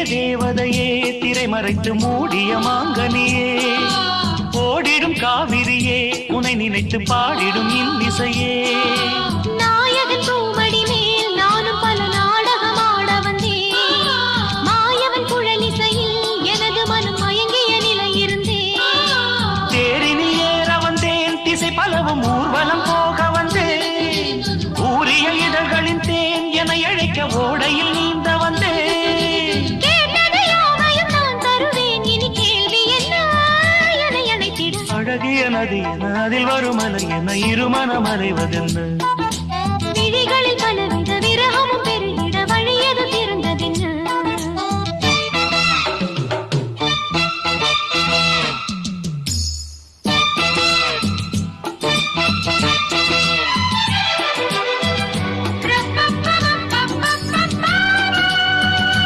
தேவதையே திரைமறைத்து மூடிய மாங்கனியே ஓடிடும் காவிரியே உனை நினைத்து பாடிடும் இன்னிசையே நாயகன் பூமடி மேல் நானும் பல நாடகம் ஆட வந்தேன் மாயவன் குழலிசையில் எனது மனம் மயங்கிய நிலை இருந்தேன் தேரினில் ஏற வந்தேன் திசை பலவும் ஊர்வலம் போக வந்தேன் ஊரிய இதழ்களின் தேன் என அழைக்க ஓடையில் நீந்த வந்தேன் கேட்டது யாவையும் நான் தருவேன் இனி கேள்வி என்ன என அழைத்திட அழகிய நதி என அதில் வரும் அலை என இருமனம் அலைவதென்ன